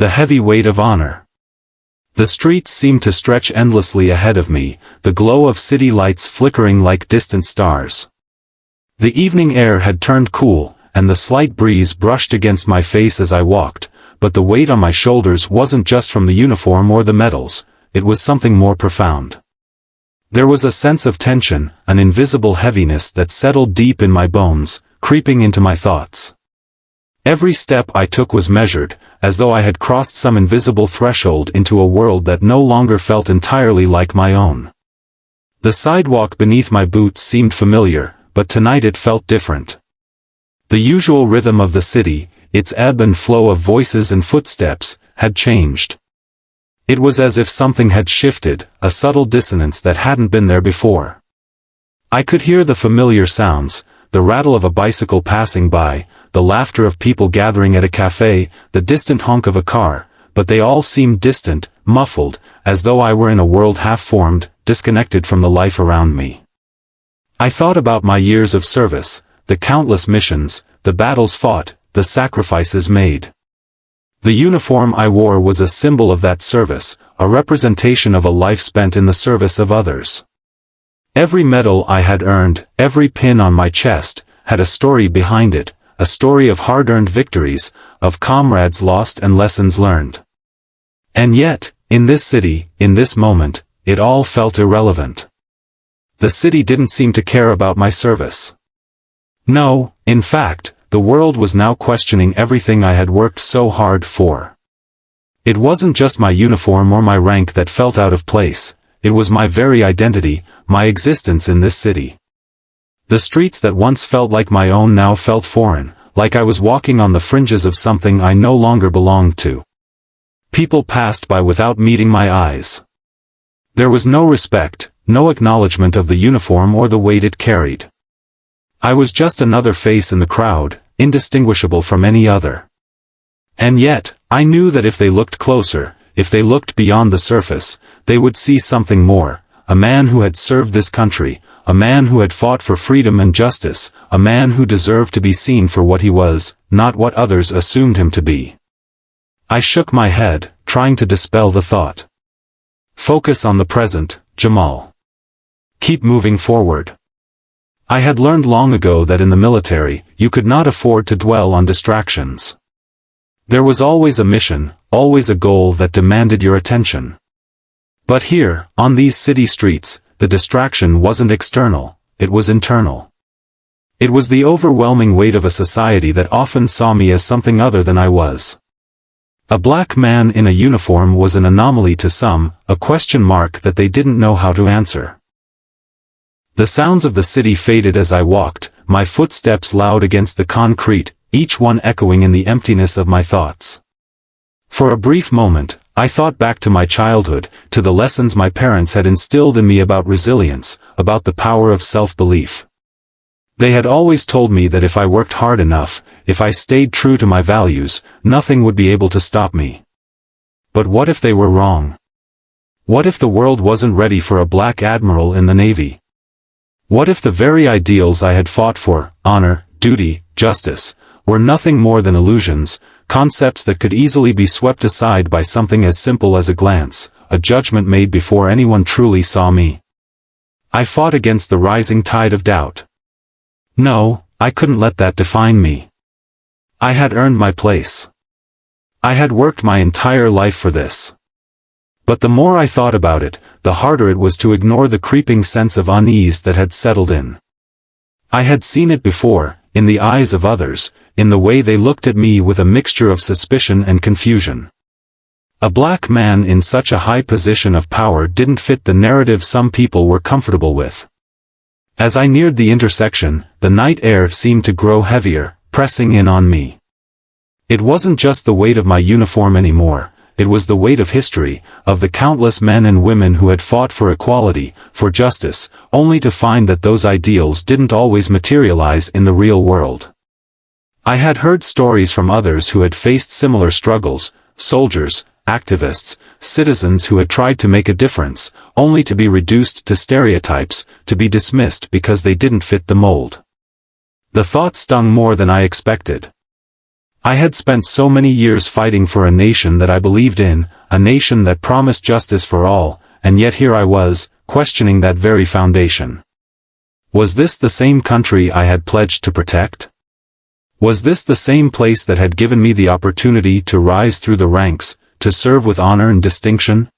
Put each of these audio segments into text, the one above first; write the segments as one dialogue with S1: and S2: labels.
S1: The heavy weight of honor. The streets seemed to stretch endlessly ahead of me, the glow of city lights flickering like distant stars. The evening air had turned cool, and the slight breeze brushed against my face as I walked, but the weight on my shoulders wasn't just from the uniform or the medals, it was something more profound. There was a sense of tension, an invisible heaviness that settled deep in my bones, creeping into my thoughts. Every step I took was measured, as though I had crossed some invisible threshold into a world that no longer felt entirely like my own. The sidewalk beneath my boots seemed familiar, but tonight it felt different. The usual rhythm of the city, its ebb and flow of voices and footsteps, had changed. It was as if something had shifted, a subtle dissonance that hadn't been there before. I could hear the familiar sounds, the rattle of a bicycle passing by, the laughter of people gathering at a cafe, the distant honk of a car, but they all seemed distant, muffled, as though I were in a world half-formed, disconnected from the life around me. I thought about my years of service, the countless missions, the battles fought, the sacrifices made. The uniform I wore was a symbol of that service, a representation of a life spent in the service of others. Every medal I had earned, every pin on my chest, had a story behind it, a story of hard-earned victories, of comrades lost and lessons learned. And yet, in this city, in this moment, it all felt irrelevant. The city didn't seem to care about my service. No, in fact, the world was now questioning everything I had worked so hard for. It wasn't just my uniform or my rank that felt out of place, it was my very identity, my existence in this city. The streets that once felt like my own now felt foreign, like I was walking on the fringes of something I no longer belonged to. People passed by without meeting my eyes. There was no respect, no acknowledgement of the uniform or the weight it carried. I was just another face in the crowd, indistinguishable from any other. And yet, I knew that if they looked closer, if they looked beyond the surface, they would see something more, a man who had served this country, a man who had fought for freedom and justice, a man who deserved to be seen for what he was, not what others assumed him to be. I shook my head, trying to dispel the thought. Focus on the present, Jamal. Keep moving forward. I had learned long ago that in the military, you could not afford to dwell on distractions. There was always a mission, always a goal that demanded your attention. But here, on these city streets, the distraction wasn't external, it was internal. It was the overwhelming weight of a society that often saw me as something other than I was. A black man in a uniform was an anomaly to some, a question mark that they didn't know how to answer. The sounds of the city faded as I walked, my footsteps loud against the concrete, each one echoing in the emptiness of my thoughts. For a brief moment, I thought back to my childhood, to the lessons my parents had instilled in me about resilience, about the power of self-belief. They had always told me that if I worked hard enough, if I stayed true to my values, nothing would be able to stop me. But what if they were wrong? What if the world wasn't ready for a black admiral in the Navy? What if the very ideals I had fought for, honor, duty, justice, were nothing more than illusions, concepts that could easily be swept aside by something as simple as a glance, a judgment made before anyone truly saw me? I fought against the rising tide of doubt. No, I couldn't let that define me. I had earned my place. I had worked my entire life for this. But the more I thought about it, the harder it was to ignore the creeping sense of unease that had settled in. I had seen it before, in the eyes of others, in the way they looked at me with a mixture of suspicion and confusion. A black man in such a high position of power didn't fit the narrative some people were comfortable with. As I neared the intersection, the night air seemed to grow heavier, pressing in on me. It wasn't just the weight of my uniform anymore, it was the weight of history, of the countless men and women who had fought for equality, for justice, only to find that those ideals didn't always materialize in the real world. I had heard stories from others who had faced similar struggles, soldiers, activists, citizens who had tried to make a difference, only to be reduced to stereotypes, to be dismissed because they didn't fit the mold. The thought stung more than I expected. I had spent so many years fighting for a nation that I believed in, a nation that promised justice for all, and yet here I was, questioning that very foundation. Was this the same country I had pledged to protect? Was this the same place that had given me the opportunity to rise through the ranks, to serve with honor and distinction?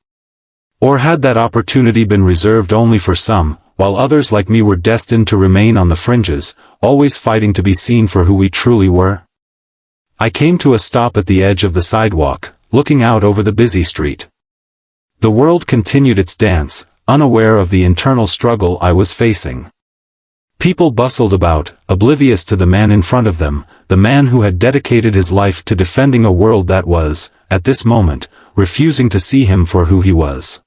S1: Or had that opportunity been reserved only for some, while others like me were destined to remain on the fringes, always fighting to be seen for who we truly were? I came to a stop at the edge of the sidewalk, looking out over the busy street. The world continued its dance, unaware of the internal struggle I was facing. People bustled about, oblivious to the man in front of them, the man who had dedicated his life to defending a world that was, at this moment, refusing to see him for who he was.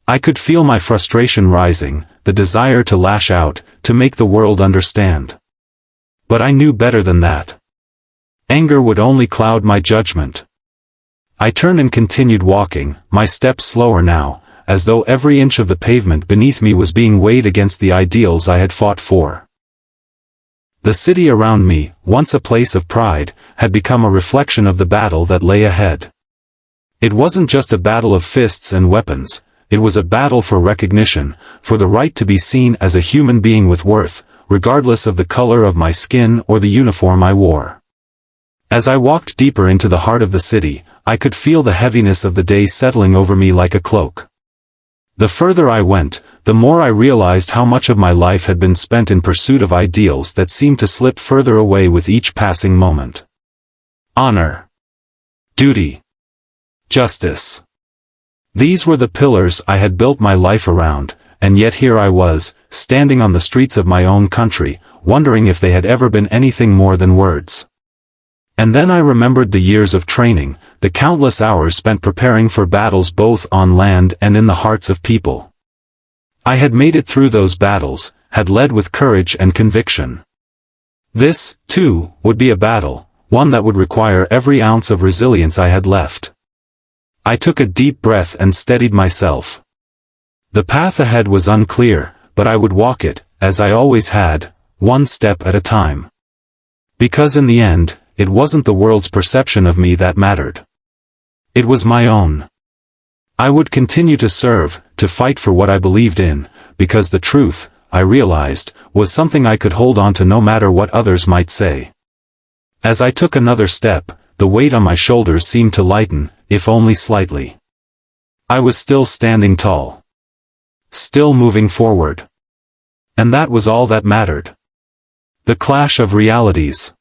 S1: I could feel my frustration rising, the desire to lash out, to make the world understand. But I knew better than that. Anger would only cloud my judgment. I turned and continued walking, my steps slower now, as though every inch of the pavement beneath me was being weighed against the ideals I had fought for. The city around me, once a place of pride, had become a reflection of the battle that lay ahead. It wasn't just a battle of fists and weapons, it was a battle for recognition, for the right to be seen as a human being with worth, regardless of the color of my skin or the uniform I wore. As I walked deeper into the heart of the city, I could feel the heaviness of the day settling over me like a cloak. The further I went, the more I realized how much of my life had been spent in pursuit of ideals that seemed to slip further away with each passing moment. Honor. Duty. Justice. These were the pillars I had built my life around, and yet here I was, standing on the streets of my own country, wondering if they had ever been anything more than words. And then I remembered the years of training, the countless hours spent preparing for battles both on land and in the hearts of people. I had made it through those battles, had led with courage and conviction. This, too, would be a battle, one that would require every ounce of resilience I had left. I took a deep breath and steadied myself. The path ahead was unclear, but I would walk it, as I always had, one step at a time. Because in the end, it wasn't the world's perception of me that mattered. It was my own. I would continue to serve, to fight for what I believed in, because the truth, I realized, was something I could hold on to no matter what others might say. As I took another step, the weight on my shoulders seemed to lighten, if only slightly. I was still standing tall. Still moving forward. And that was all that mattered. The clash of realities.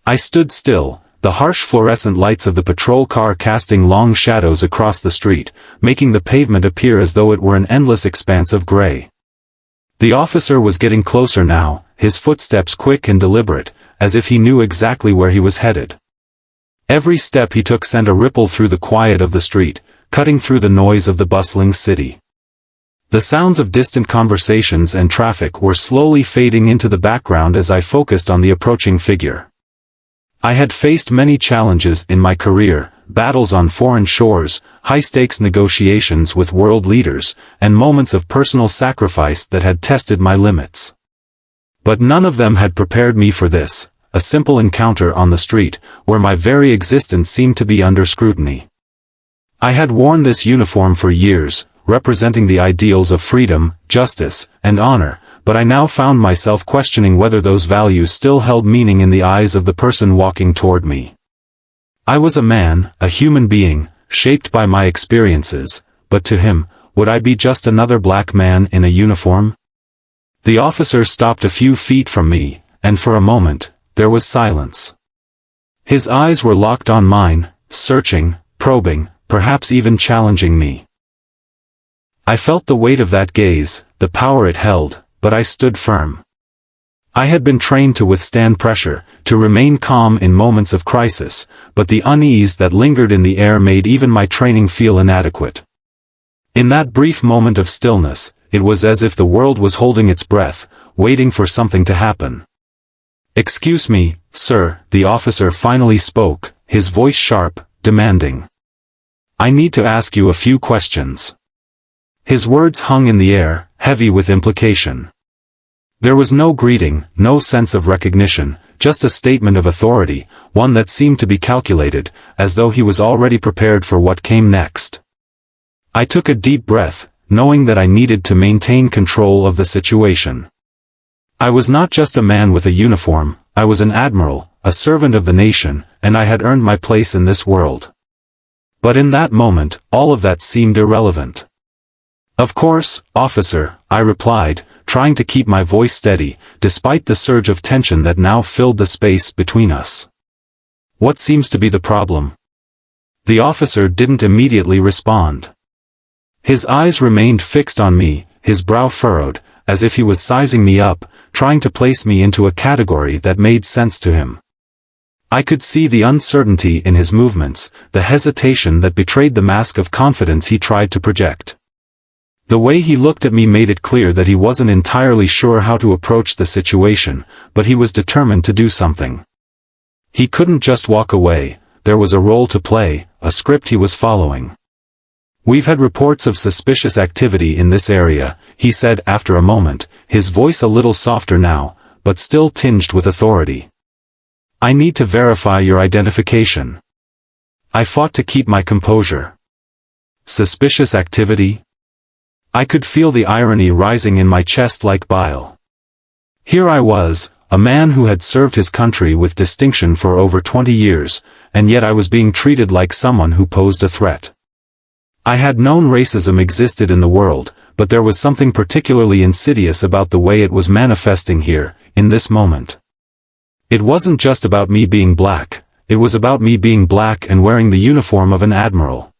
S1: I stood still, the harsh fluorescent lights of the patrol car casting long shadows across the street, making the pavement appear as though it were an endless expanse of gray. The officer was getting closer now, his footsteps quick and deliberate, as if he knew exactly where he was headed. Every step he took sent a ripple through the quiet of the street, cutting through the noise of the bustling city. The sounds of distant conversations and traffic were slowly fading into the background as I focused on the approaching figure. I had faced many challenges in my career, battles on foreign shores, high-stakes negotiations with world leaders, and moments of personal sacrifice that had tested my limits. But none of them had prepared me for this, a simple encounter on the street, where my very existence seemed to be under scrutiny. I had worn this uniform for years, representing the ideals of freedom, justice, and honor, but I now found myself questioning whether those values still held meaning in the eyes of the person walking toward me. I was a man, a human being, shaped by my experiences, but to him, would I be just another black man in a uniform? The officer stopped a few feet from me, and for a moment, there was silence. His eyes were locked on mine, searching, probing, perhaps even challenging me. I felt the weight of that gaze, the power it held, but I stood firm. I had been trained to withstand pressure, to remain calm in moments of crisis, but the unease that lingered in the air made even my training feel inadequate. In that brief moment of stillness, it was as if the world was holding its breath, waiting for something to happen. "Excuse me, sir," the officer finally spoke, his voice sharp, demanding. "I need to ask you a few questions." His words hung in the air, heavy with implication. There was no greeting, no sense of recognition, just a statement of authority, one that seemed to be calculated, as though he was already prepared for what came next. I took a deep breath, knowing that I needed to maintain control of the situation. I was not just a man with a uniform, I was an admiral, a servant of the nation, and I had earned my place in this world. But in that moment, all of that seemed irrelevant. "Of course, officer," I replied, trying to keep my voice steady, despite the surge of tension that now filled the space between us. "What seems to be the problem?" The officer didn't immediately respond. His eyes remained fixed on me, his brow furrowed, as if he was sizing me up, trying to place me into a category that made sense to him. I could see the uncertainty in his movements, the hesitation that betrayed the mask of confidence he tried to project. The way he looked at me made it clear that he wasn't entirely sure how to approach the situation, but he was determined to do something. He couldn't just walk away, there was a role to play, a script he was following. "We've had reports of suspicious activity in this area," he said after a moment, his voice a little softer now, but still tinged with authority. "I need to verify your identification." I fought to keep my composure. Suspicious activity? I could feel the irony rising in my chest like bile. Here I was, a man who had served his country with distinction for over 20 years, and yet I was being treated like someone who posed a threat. I had known racism existed in the world, but there was something particularly insidious about the way it was manifesting here, in this moment. It wasn't just about me being black, it was about me being black and wearing the uniform of an admiral.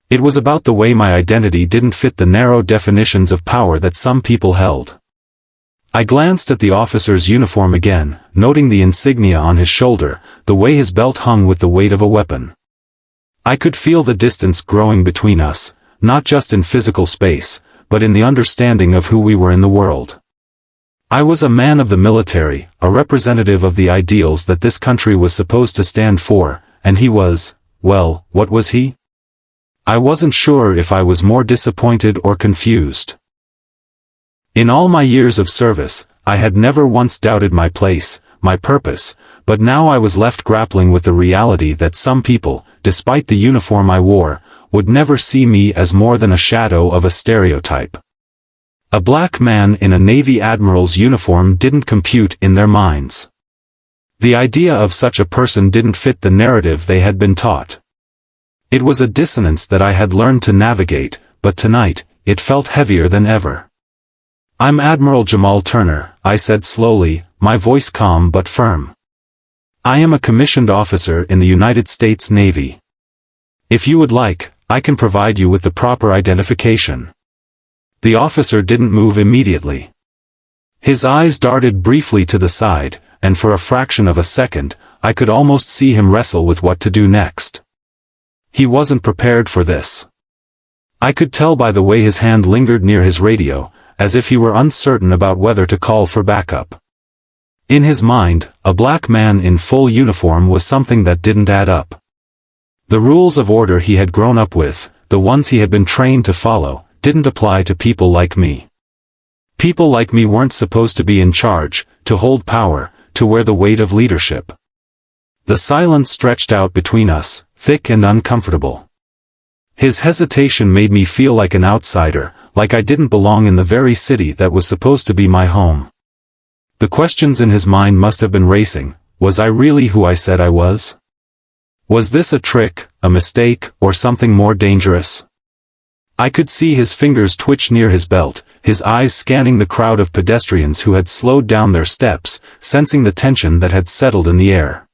S1: It was about the way my identity didn't fit the narrow definitions of power that some people held. I glanced at the officer's uniform again, noting the insignia on his shoulder, the way his belt hung with the weight of a weapon. I could feel the distance growing between us, not just in physical space, but in the understanding of who we were in the world. I was a man of the military, a representative of the ideals that this country was supposed to stand for, and he was, well, what was he? I wasn't sure if I was more disappointed or confused. In all my years of service, I had never once doubted my place, my purpose, but now I was left grappling with the reality that some people, despite the uniform I wore, would never see me as more than a shadow of a stereotype. A black man in a Navy admiral's uniform didn't compute in their minds. The idea of such a person didn't fit the narrative they had been taught. It was a dissonance that I had learned to navigate, but tonight, it felt heavier than ever. "I'm Admiral Jamal Turner," I said slowly, my voice calm but firm. "I am a commissioned officer in the United States Navy. If you would like, I can provide you with the proper identification." The officer didn't move immediately. His eyes darted briefly to the side, and for a fraction of a second, I could almost see him wrestle with what to do next. He wasn't prepared for this. I could tell by the way his hand lingered near his radio, as if he were uncertain about whether to call for backup. In his mind, a black man in full uniform was something that didn't add up. The rules of order he had grown up with, the ones he had been trained to follow, didn't apply to people like me. People like me weren't supposed to be in charge, to hold power, to wear the weight of leadership. The silence stretched out between us, thick and uncomfortable. His hesitation made me feel like an outsider, like I didn't belong in the very city that was supposed to be my home. The questions in his mind must have been racing. Was I really who I said I was? Was this a trick, a mistake, or something more dangerous? I could see his fingers twitch near his belt, his eyes scanning the crowd of pedestrians who had slowed down their steps, sensing the tension that had settled in the air.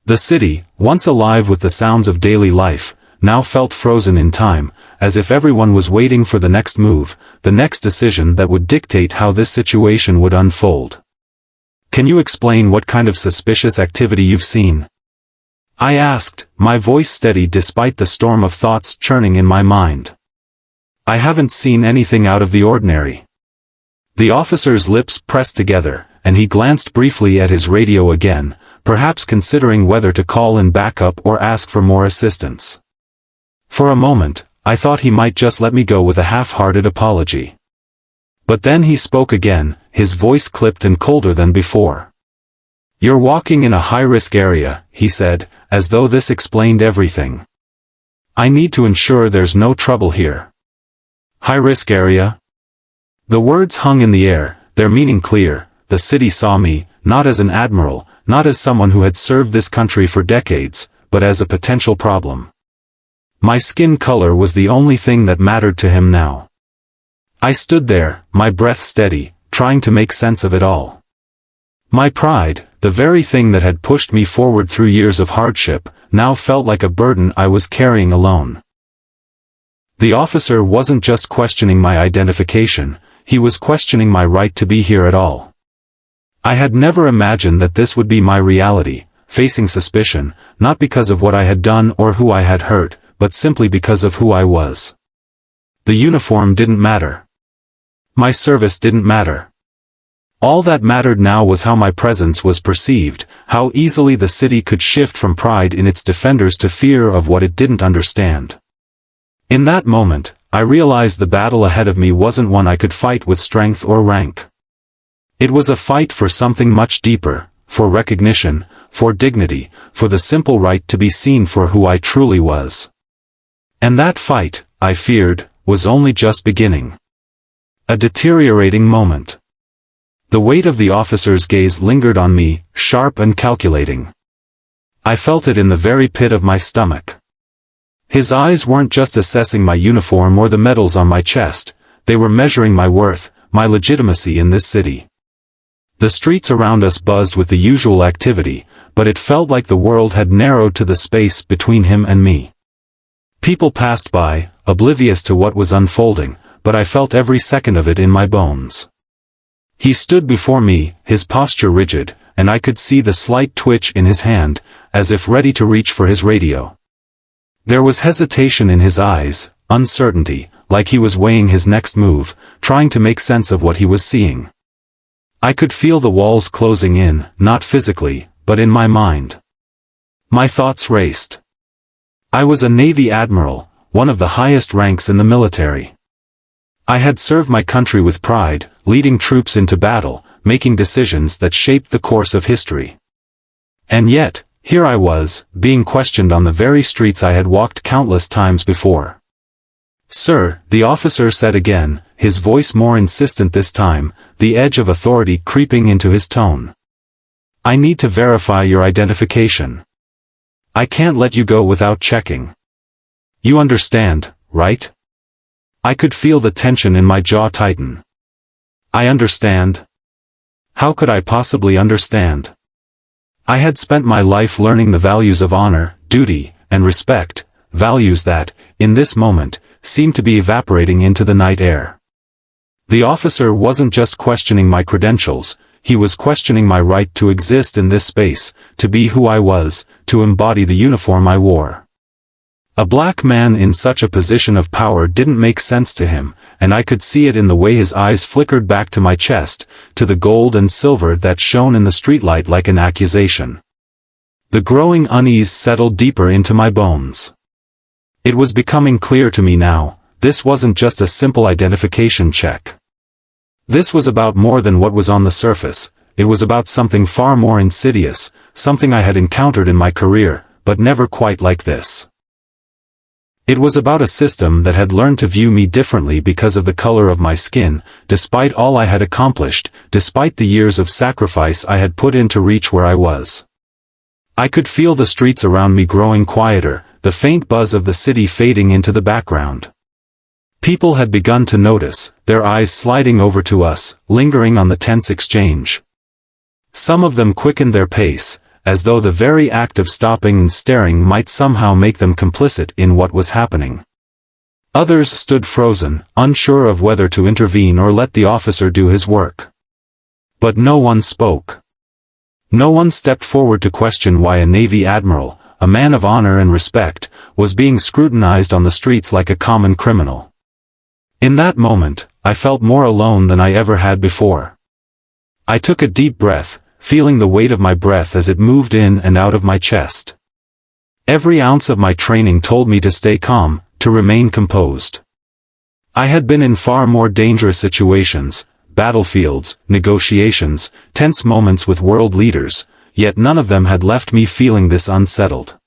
S1: The city, once alive with the sounds of daily life, now felt frozen in time, as if everyone was waiting for the next move, the next decision that would dictate how this situation would unfold. "Can you explain what kind of suspicious activity you've seen?" I asked, my voice steady despite the storm of thoughts churning in my mind. "I haven't seen anything out of the ordinary." The officer's lips pressed together, and he glanced briefly at his radio again, perhaps considering whether to call in backup or ask for more assistance. For a moment, I thought he might just let me go with a half-hearted apology. But then he spoke again, his voice clipped and colder than before. "You're walking in a high-risk area," he said, as though this explained everything. "I need to ensure there's no trouble here." High-risk area? The words hung in the air, their meaning clear. The city saw me, not as an admiral, not as someone who had served this country for decades, but as a potential problem. My skin color was the only thing that mattered to him now. I stood there, my breath steady, trying to make sense of it all. My pride, the very thing that had pushed me forward through years of hardship, now felt like a burden I was carrying alone. The officer wasn't just questioning my identification, he was questioning my right to be here at all. I had never imagined that this would be my reality, facing suspicion, not because of what I had done or who I had hurt, but simply because of who I was. The uniform didn't matter. My service didn't matter. All that mattered now was how my presence was perceived, how easily the city could shift from pride in its defenders to fear of what it didn't understand. In that moment, I realized the battle ahead of me wasn't one I could fight with strength or rank. It was a fight for something much deeper, for recognition, for dignity, for the simple right to be seen for who I truly was. And that fight, I feared, was only just beginning. A deteriorating moment. The weight of the officer's gaze lingered on me, sharp and calculating. I felt it in the very pit of my stomach. His eyes weren't just assessing my uniform or the medals on my chest, they were measuring my worth, my legitimacy in this city. The streets around us buzzed with the usual activity, but it felt like the world had narrowed to the space between him and me. People passed by, oblivious to what was unfolding, but I felt every second of it in my bones. He stood before me, his posture rigid, and I could see the slight twitch in his hand, as if ready to reach for his radio. There was hesitation in his eyes, uncertainty, like he was weighing his next move, trying to make sense of what he was seeing. I could feel the walls closing in, not physically, but in my mind. My thoughts raced. I was a Navy admiral, one of the highest ranks in the military. I had served my country with pride, leading troops into battle, making decisions that shaped the course of history. And yet, here I was, being questioned on the very streets I had walked countless times before. "Sir," the officer said again, his voice more insistent this time, the edge of authority creeping into his tone. "I need to verify your identification. I can't let you go without checking. You understand, right?" I could feel the tension in my jaw tighten. I understand? How could I possibly understand? I had spent my life learning the values of honor, duty, and respect, values that, in this moment, seemed to be evaporating into the night air. The officer wasn't just questioning my credentials, he was questioning my right to exist in this space, to be who I was, to embody the uniform I wore. A black man in such a position of power didn't make sense to him, and I could see it in the way his eyes flickered back to my chest, to the gold and silver that shone in the streetlight like an accusation. The growing unease settled deeper into my bones. It was becoming clear to me now, this wasn't just a simple identification check. This was about more than what was on the surface, it was about something far more insidious, something I had encountered in my career, but never quite like this. It was about a system that had learned to view me differently because of the color of my skin, despite all I had accomplished, despite the years of sacrifice I had put in to reach where I was. I could feel the streets around me growing quieter, the faint buzz of the city fading into the background. People had begun to notice, their eyes sliding over to us, lingering on the tense exchange. Some of them quickened their pace, as though the very act of stopping and staring might somehow make them complicit in what was happening. Others stood frozen, unsure of whether to intervene or let the officer do his work. But no one spoke. No one stepped forward to question why a Navy admiral, a man of honor and respect, was being scrutinized on the streets like a common criminal. In that moment, I felt more alone than I ever had before. I took a deep breath, feeling the weight of my breath as it moved in and out of my chest. Every ounce of my training told me to stay calm, to remain composed. I had been in far more dangerous situations, battlefields, negotiations, tense moments with world leaders, yet none of them had left me feeling this unsettled.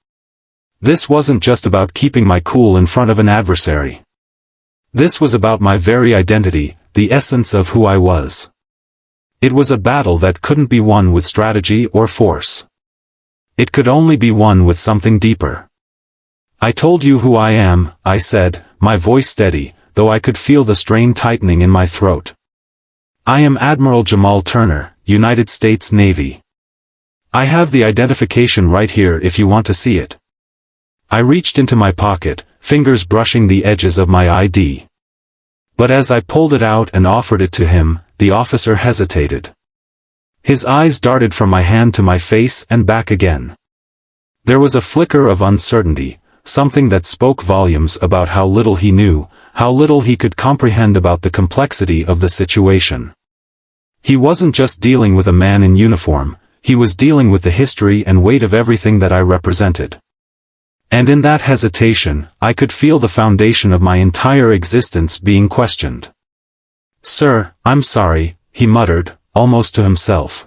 S1: This wasn't just about keeping my cool in front of an adversary. This was about my very identity, the essence of who I was. It was a battle that couldn't be won with strategy or force. It could only be won with something deeper. "I told you who I am," I said, my voice steady, though I could feel the strain tightening in my throat. "I am Admiral Jamal Turner, United States Navy. I have the identification right here if you want to see it." I reached into my pocket, fingers brushing the edges of my ID. But as I pulled it out and offered it to him, the officer hesitated. His eyes darted from my hand to my face and back again. There was a flicker of uncertainty, something that spoke volumes about how little he knew, how little he could comprehend about the complexity of the situation. He wasn't just dealing with a man in uniform, he was dealing with the history and weight of everything that I represented. And in that hesitation, I could feel the foundation of my entire existence being questioned. "Sir, I'm sorry," he muttered, almost to himself.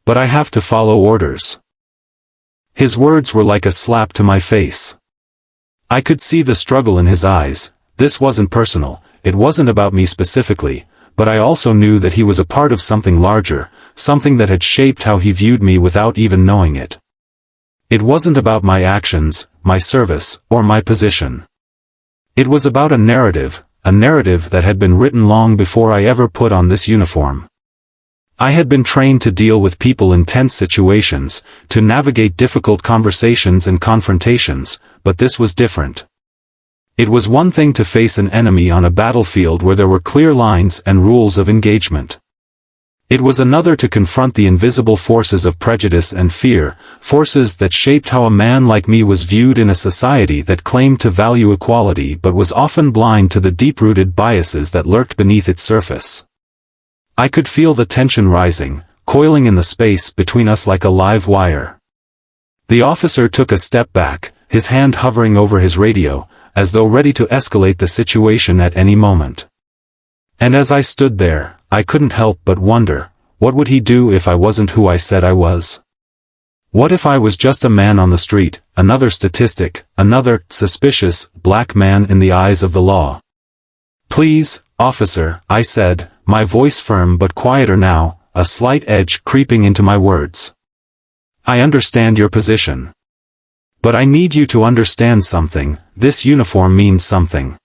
S1: "But I have to follow orders." His words were like a slap to my face. I could see the struggle in his eyes. This wasn't personal, it wasn't about me specifically, but I also knew that he was a part of something larger, something that had shaped how he viewed me without even knowing it. It wasn't about my actions, my service, or my position. It was about a narrative that had been written long before I ever put on this uniform. I had been trained to deal with people in tense situations, to navigate difficult conversations and confrontations, but this was different. It was one thing to face an enemy on a battlefield where there were clear lines and rules of engagement. It was another to confront the invisible forces of prejudice and fear, forces that shaped how a man like me was viewed in a society that claimed to value equality but was often blind to the deep-rooted biases that lurked beneath its surface. I could feel the tension rising, coiling in the space between us like a live wire. The officer took a step back, his hand hovering over his radio, as though ready to escalate the situation at any moment. And as I stood there, I couldn't help but wonder, what would he do if I wasn't who I said I was? What if I was just a man on the street, another statistic, another suspicious black man in the eyes of the law? "Please, officer," I said, my voice firm but quieter now, a slight edge creeping into my words. "I understand your position. But I need you to understand something. This uniform means something.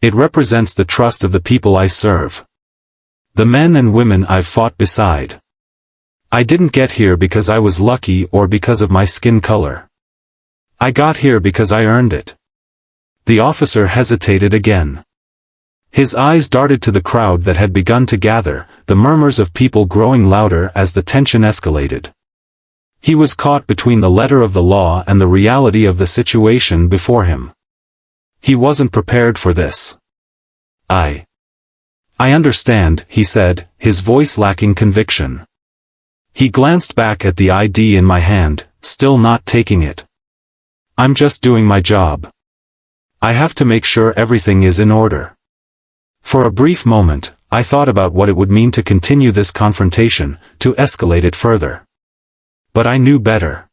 S1: It represents the trust of the people I serve. The men and women I've fought beside. I didn't get here because I was lucky or because of my skin color. I got here because I earned it." The officer hesitated again. His eyes darted to the crowd that had begun to gather, the murmurs of people growing louder as the tension escalated. He was caught between the letter of the law and the reality of the situation before him. He wasn't prepared for this. I understand," he said, his voice lacking conviction. He glanced back at the ID in my hand, still not taking it. "I'm just doing my job. I have to make sure everything is in order." For a brief moment, I thought about what it would mean to continue this confrontation, to escalate it further. But I knew better.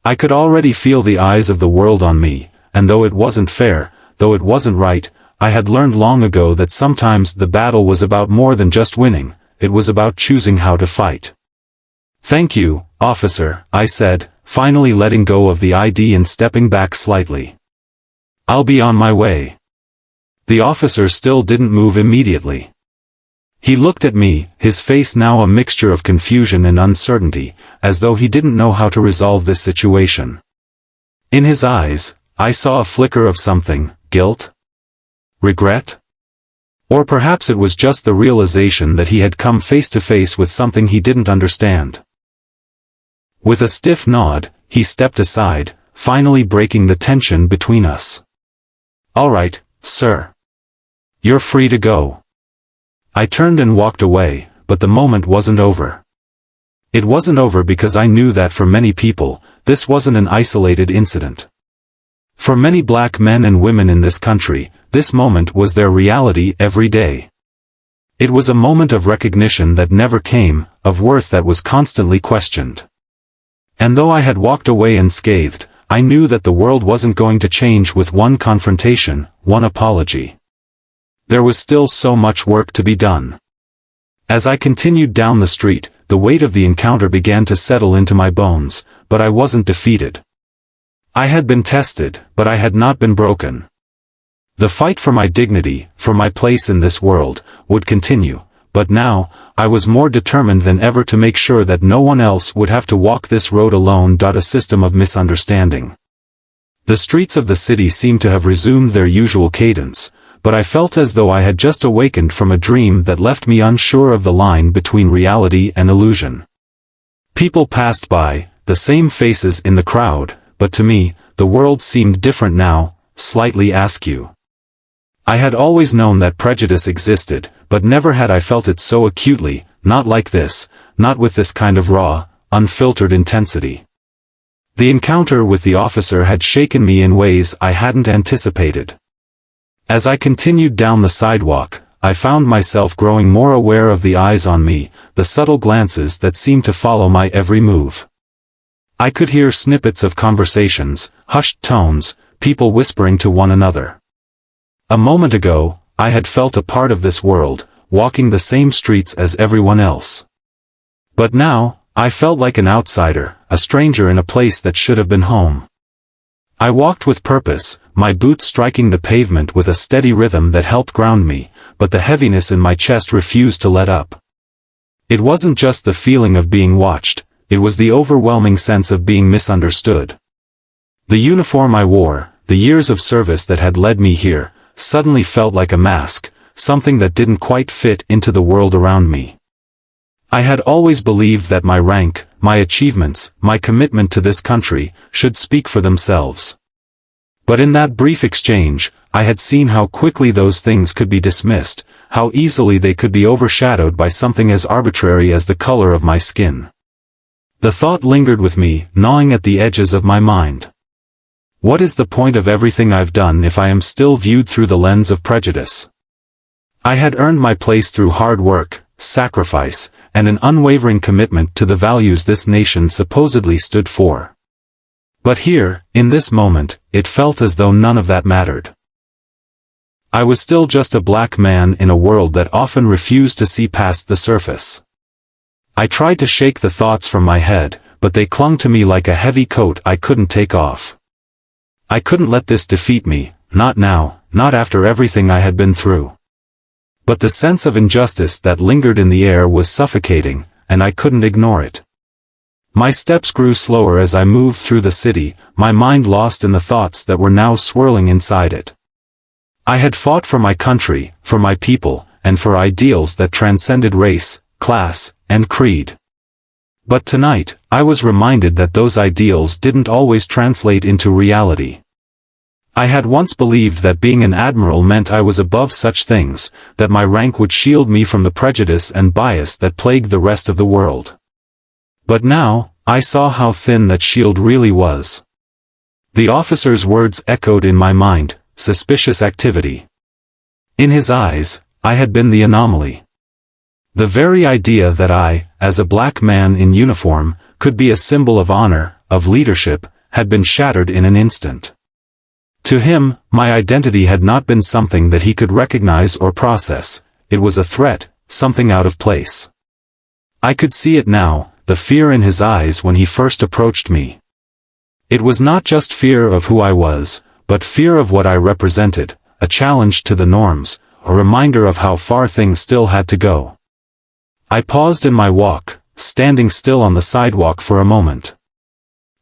S1: I could already feel the eyes of the world on me, and though it wasn't fair, though it wasn't right, I had learned long ago that sometimes the battle was about more than just winning, it was about choosing how to fight. "Thank you, officer," I said, finally letting go of the ID and stepping back slightly. "I'll be on my way." The officer still didn't move immediately. He looked at me, his face now a mixture of confusion and uncertainty, as though he didn't know how to resolve this situation. In his eyes, I saw a flicker of something, guilt? Regret? Or perhaps it was just the realization that he had come face to face with something he didn't understand. With a stiff nod, he stepped aside, finally breaking the tension between us. "All right, sir. You're free to go." I turned and walked away, but the moment wasn't over. It wasn't over because I knew that for many people, this wasn't an isolated incident. For many black men and women in this country, this moment was their reality every day. It was a moment of recognition that never came, of worth that was constantly questioned. And though I had walked away unscathed, I knew that the world wasn't going to change with one confrontation, one apology. There was still so much work to be done. As I continued down the street, the weight of the encounter began to settle into my bones, but I wasn't defeated. I had been tested, but I had not been broken. The fight for my dignity, for my place in this world, would continue, but now, I was more determined than ever to make sure that no one else would have to walk this road alone. A system of misunderstanding. The streets of the city seemed to have resumed their usual cadence, but I felt as though I had just awakened from a dream that left me unsure of the line between reality and illusion. People passed by, the same faces in the crowd, but to me, the world seemed different now, slightly askew. I had always known that prejudice existed, but never had I felt it so acutely, not like this, not with this kind of raw, unfiltered intensity. The encounter with the officer had shaken me in ways I hadn't anticipated. As I continued down the sidewalk, I found myself growing more aware of the eyes on me, the subtle glances that seemed to follow my every move. I could hear snippets of conversations, hushed tones, people whispering to one another. A moment ago, I had felt a part of this world, walking the same streets as everyone else. But now, I felt like an outsider, a stranger in a place that should have been home. I walked with purpose, my boots striking the pavement with a steady rhythm that helped ground me, but the heaviness in my chest refused to let up. It wasn't just the feeling of being watched, it was the overwhelming sense of being misunderstood. The uniform I wore, the years of service that had led me here, suddenly felt like a mask, something that didn't quite fit into the world around me. I had always believed that my rank, my achievements, my commitment to this country, should speak for themselves. But in that brief exchange, I had seen how quickly those things could be dismissed, how easily they could be overshadowed by something as arbitrary as the color of my skin. The thought lingered with me, gnawing at the edges of my mind. What is the point of everything I've done if I am still viewed through the lens of prejudice? I had earned my place through hard work, sacrifice, and an unwavering commitment to the values this nation supposedly stood for. But here, in this moment, it felt as though none of that mattered. I was still just a black man in a world that often refused to see past the surface. I tried to shake the thoughts from my head, but they clung to me like a heavy coat I couldn't take off. I couldn't let this defeat me, not now, not after everything I had been through. But the sense of injustice that lingered in the air was suffocating, and I couldn't ignore it. My steps grew slower as I moved through the city, my mind lost in the thoughts that were now swirling inside it. I had fought for my country, for my people, and for ideals that transcended race, class, and creed. But tonight, I was reminded that those ideals didn't always translate into reality. I had once believed that being an admiral meant I was above such things, that my rank would shield me from the prejudice and bias that plagued the rest of the world. But now, I saw how thin that shield really was. The officer's words echoed in my mind, suspicious activity. In his eyes, I had been the anomaly. The very idea that I, as a black man in uniform, could be a symbol of honor, of leadership, had been shattered in an instant. To him, my identity had not been something that he could recognize or process, it was a threat, something out of place. I could see it now, the fear in his eyes when he first approached me. It was not just fear of who I was, but fear of what I represented, a challenge to the norms, a reminder of how far things still had to go. I paused in my walk, standing still on the sidewalk for a moment.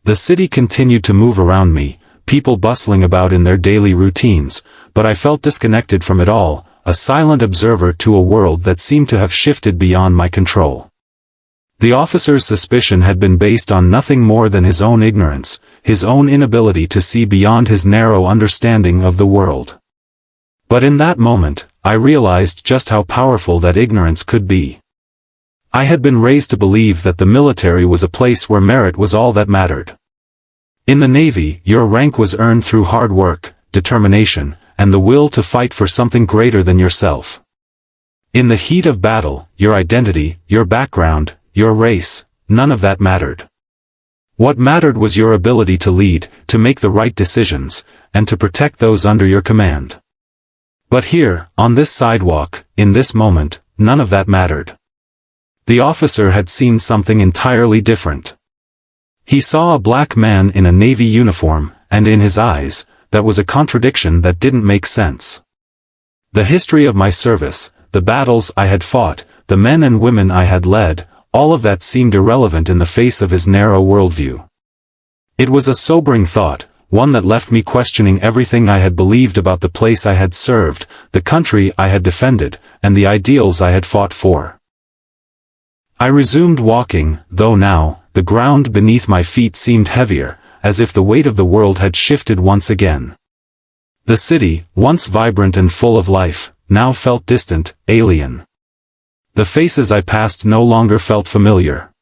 S1: The city continued to move around me, people bustling about in their daily routines, but I felt disconnected from it all, a silent observer to a world that seemed to have shifted beyond my control. The officer's suspicion had been based on nothing more than his own ignorance, his own inability to see beyond his narrow understanding of the world. But in that moment, I realized just how powerful that ignorance could be. I had been raised to believe that the military was a place where merit was all that mattered. In the Navy, your rank was earned through hard work, determination, and the will to fight for something greater than yourself. In the heat of battle, your identity, your background, your race, none of that mattered. What mattered was your ability to lead, to make the right decisions, and to protect those under your command. But here, on this sidewalk, in this moment, none of that mattered. The officer had seen something entirely different. He saw a black man in a Navy uniform, and in his eyes, that was a contradiction that didn't make sense. The history of my service, the battles I had fought, the men and women I had led, all of that seemed irrelevant in the face of his narrow worldview. It was a sobering thought, one that left me questioning everything I had believed about the place I had served, the country I had defended, and the ideals I had fought for. I resumed walking, though now, the ground beneath my feet seemed heavier, as if the weight of the world had shifted once again. The city, once vibrant and full of life, now felt distant, alien. The faces I passed no longer felt familiar.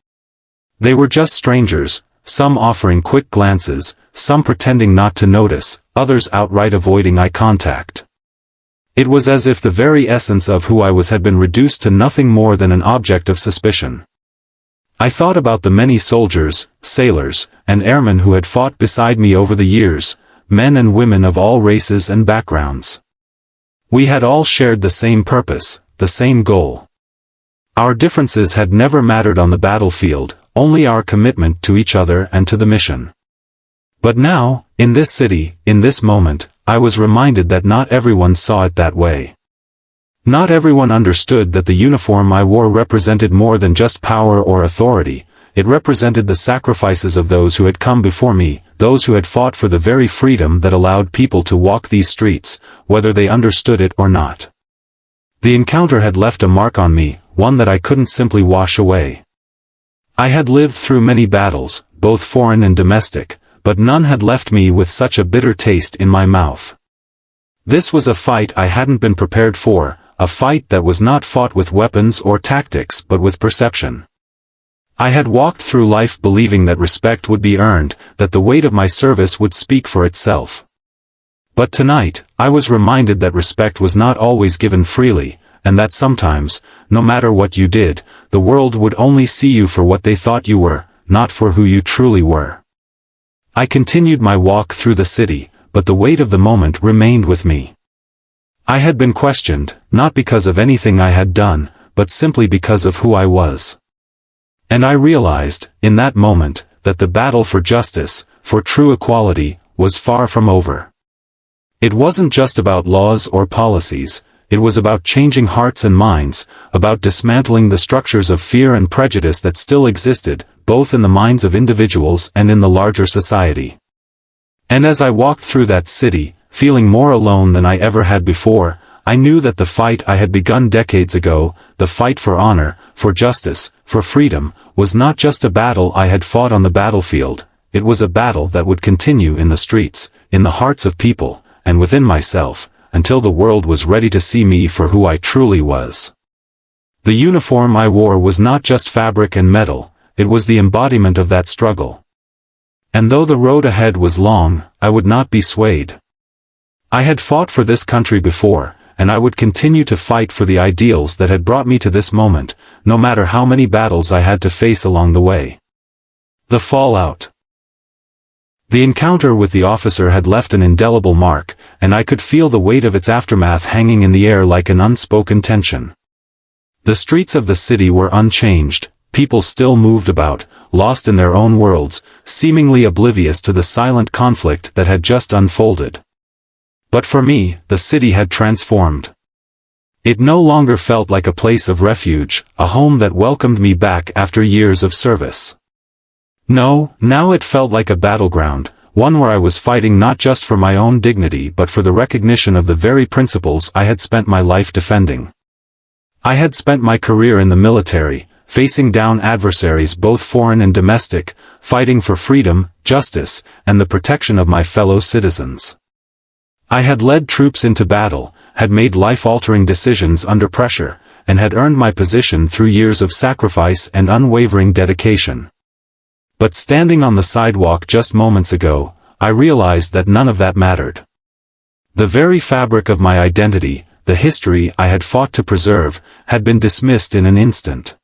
S1: They were just strangers, some offering quick glances, some pretending not to notice, others outright avoiding eye contact. It was as if the very essence of who I was had been reduced to nothing more than an object of suspicion. I thought about the many soldiers, sailors, and airmen who had fought beside me over the years, men and women of all races and backgrounds. We had all shared the same purpose, the same goal. Our differences had never mattered on the battlefield, only our commitment to each other and to the mission. But now, in this city, in this moment, I was reminded that not everyone saw it that way. Not everyone understood that the uniform I wore represented more than just power or authority. It represented the sacrifices of those who had come before me, those who had fought for the very freedom that allowed people to walk these streets, whether they understood it or not. The encounter had left a mark on me, one that I couldn't simply wash away. I had lived through many battles, both foreign and domestic, but none had left me with such a bitter taste in my mouth. This was a fight I hadn't been prepared for, a fight that was not fought with weapons or tactics but with perception. I had walked through life believing that respect would be earned, that the weight of my service would speak for itself. But tonight, I was reminded that respect was not always given freely, and that sometimes, no matter what you did, the world would only see you for what they thought you were, not for who you truly were. I continued my walk through the city, but the weight of the moment remained with me. I had been questioned, not because of anything I had done, but simply because of who I was. And I realized, in that moment, that the battle for justice, for true equality, was far from over. It wasn't just about laws or policies, it was about changing hearts and minds, about dismantling the structures of fear and prejudice that still existed, both in the minds of individuals and in the larger society. And as I walked through that city, feeling more alone than I ever had before, I knew that the fight I had begun decades ago, the fight for honor, for justice, for freedom, was not just a battle I had fought on the battlefield, it was a battle that would continue in the streets, in the hearts of people, and within myself, until the world was ready to see me for who I truly was. The uniform I wore was not just fabric and metal, it was the embodiment of that struggle. And though the road ahead was long, I would not be swayed. I had fought for this country before, and I would continue to fight for the ideals that had brought me to this moment, no matter how many battles I had to face along the way. The fallout. The encounter with the officer had left an indelible mark, and I could feel the weight of its aftermath hanging in the air like an unspoken tension. The streets of the city were unchanged, people still moved about, lost in their own worlds, seemingly oblivious to the silent conflict that had just unfolded. But for me, the city had transformed. It no longer felt like a place of refuge, a home that welcomed me back after years of service. No, now it felt like a battleground, one where I was fighting not just for my own dignity but for the recognition of the very principles I had spent my life defending. I had spent my career in the military, facing down adversaries both foreign and domestic, fighting for freedom, justice, and the protection of my fellow citizens. I had led troops into battle, had made life-altering decisions under pressure, and had earned my position through years of sacrifice and unwavering dedication. But standing on the sidewalk just moments ago, I realized that none of that mattered. The very fabric of my identity, the history I had fought to preserve, had been dismissed in an instant.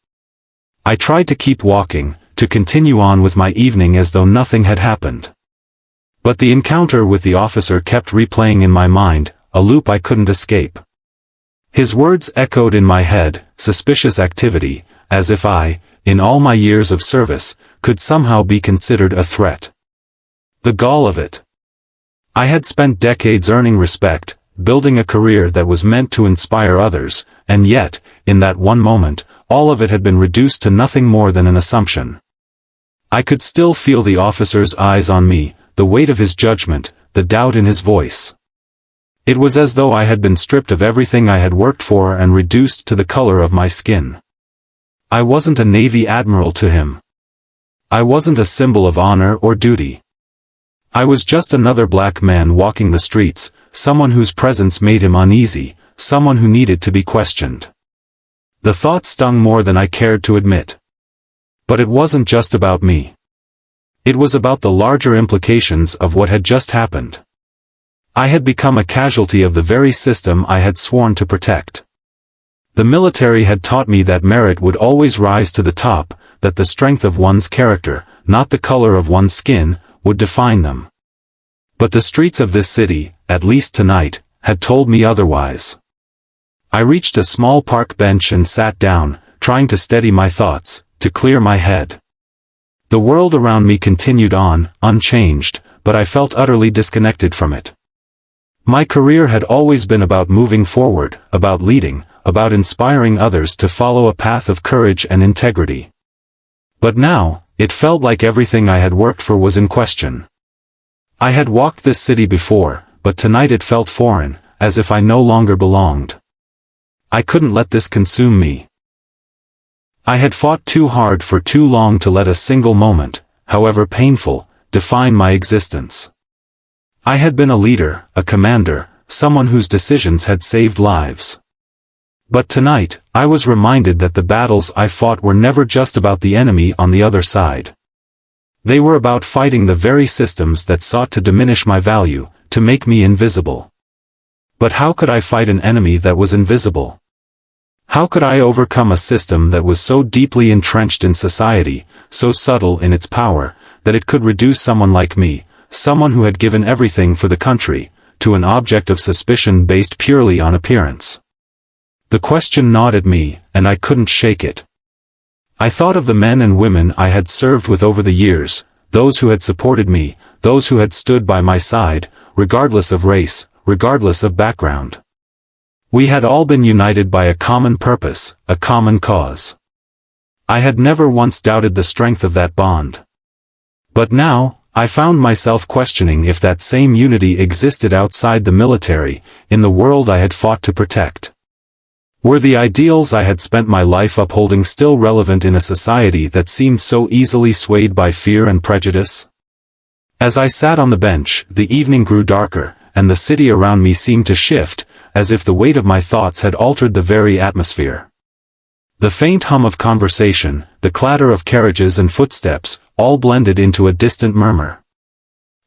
S1: I tried to keep walking, to continue on with my evening as though nothing had happened. But the encounter with the officer kept replaying in my mind, a loop I couldn't escape. His words echoed in my head, suspicious activity, as if I, in all my years of service, could somehow be considered a threat. The gall of it. I had spent decades earning respect, building a career that was meant to inspire others, and yet, in that one moment, all of it had been reduced to nothing more than an assumption. I could still feel the officer's eyes on me, the weight of his judgment, the doubt in his voice. It was as though I had been stripped of everything I had worked for and reduced to the color of my skin. I wasn't a Navy admiral to him. I wasn't a symbol of honor or duty. I was just another black man walking the streets, someone whose presence made him uneasy, someone who needed to be questioned. The thought stung more than I cared to admit. But it wasn't just about me. It was about the larger implications of what had just happened. I had become a casualty of the very system I had sworn to protect. The military had taught me that merit would always rise to the top, that the strength of one's character, not the color of one's skin, would define them. But the streets of this city, at least tonight, had told me otherwise. I reached a small park bench and sat down, trying to steady my thoughts, to clear my head. The world around me continued on, unchanged, but I felt utterly disconnected from it. My career had always been about moving forward, about leading, about inspiring others to follow a path of courage and integrity. But now, it felt like everything I had worked for was in question. I had walked this city before, but tonight it felt foreign, as if I no longer belonged. I couldn't let this consume me. I had fought too hard for too long to let a single moment, however painful, define my existence. I had been a leader, a commander, someone whose decisions had saved lives. But tonight, I was reminded that the battles I fought were never just about the enemy on the other side. They were about fighting the very systems that sought to diminish my value, to make me invisible. But how could I fight an enemy that was invisible? How could I overcome a system that was so deeply entrenched in society, so subtle in its power, that it could reduce someone like me, someone who had given everything for the country, to an object of suspicion based purely on appearance? The question gnawed at me, and I couldn't shake it. I thought of the men and women I had served with over the years, those who had supported me, those who had stood by my side, regardless of race, regardless of background. We had all been united by a common purpose, a common cause. I had never once doubted the strength of that bond. But now, I found myself questioning if that same unity existed outside the military, in the world I had fought to protect. Were the ideals I had spent my life upholding still relevant in a society that seemed so easily swayed by fear and prejudice? As I sat on the bench, the evening grew darker, and the city around me seemed to shift, as if the weight of my thoughts had altered the very atmosphere. The faint hum of conversation, the clatter of carriages and footsteps, all blended into a distant murmur.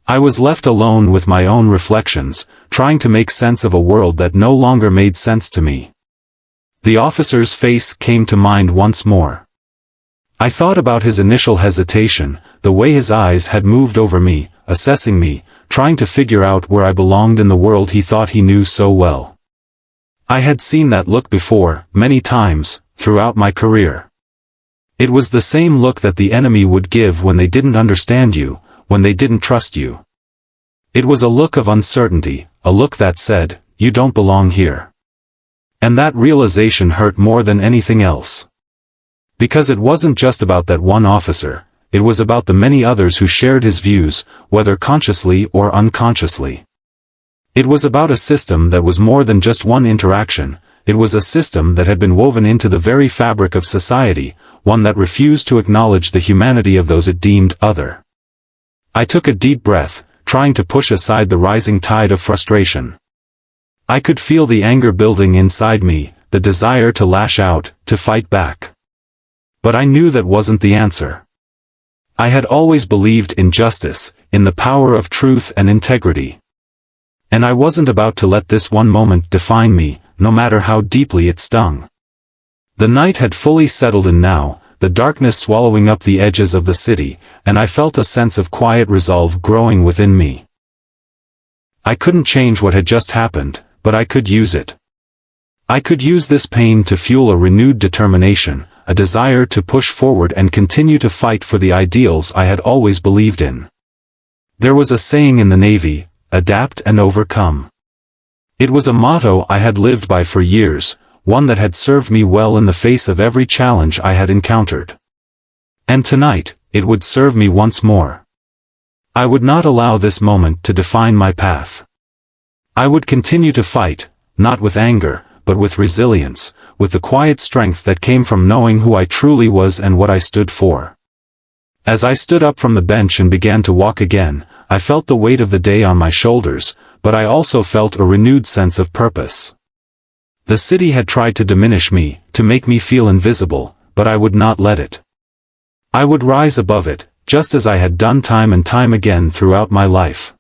S1: I was left alone with my own reflections, trying to make sense of a world that no longer made sense to me. The officer's face came to mind once more. I thought about his initial hesitation, the way his eyes had moved over me, assessing me, trying to figure out where I belonged in the world he thought he knew so well. I had seen that look before, many times, throughout my career. It was the same look that the enemy would give when they didn't understand you, when they didn't trust you. It was a look of uncertainty, a look that said, "You don't belong here." And that realization hurt more than anything else. Because it wasn't just about that one officer, it was about the many others who shared his views, whether consciously or unconsciously. It was about a system that was more than just one interaction, it was a system that had been woven into the very fabric of society, one that refused to acknowledge the humanity of those it deemed other. I took a deep breath, trying to push aside the rising tide of frustration. I could feel the anger building inside me, the desire to lash out, to fight back. But I knew that wasn't the answer. I had always believed in justice, in the power of truth and integrity. And I wasn't about to let this one moment define me, no matter how deeply it stung. The night had fully settled in now, the darkness swallowing up the edges of the city, and I felt a sense of quiet resolve growing within me. I couldn't change what had just happened, but I could use it. I could use this pain to fuel a renewed determination, a desire to push forward and continue to fight for the ideals I had always believed in. There was a saying in the Navy, "Adapt and overcome." It was a motto I had lived by for years, one that had served me well in the face of every challenge I had encountered. And tonight, it would serve me once more. I would not allow this moment to define my path. I would continue to fight, not with anger, but with resilience, with the quiet strength that came from knowing who I truly was and what I stood for. As I stood up from the bench and began to walk again, I felt the weight of the day on my shoulders, but I also felt a renewed sense of purpose. The city had tried to diminish me, to make me feel invisible, but I would not let it. I would rise above it, just as I had done time and time again throughout my life.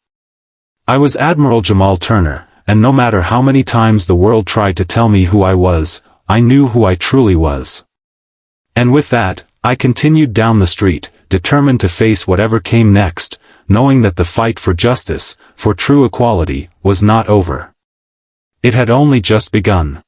S1: I was Admiral Jamal Turner, and no matter how many times the world tried to tell me who I was, I knew who I truly was. And with that, I continued down the street, determined to face whatever came next, knowing that the fight for justice, for true equality, was not over. It had only just begun.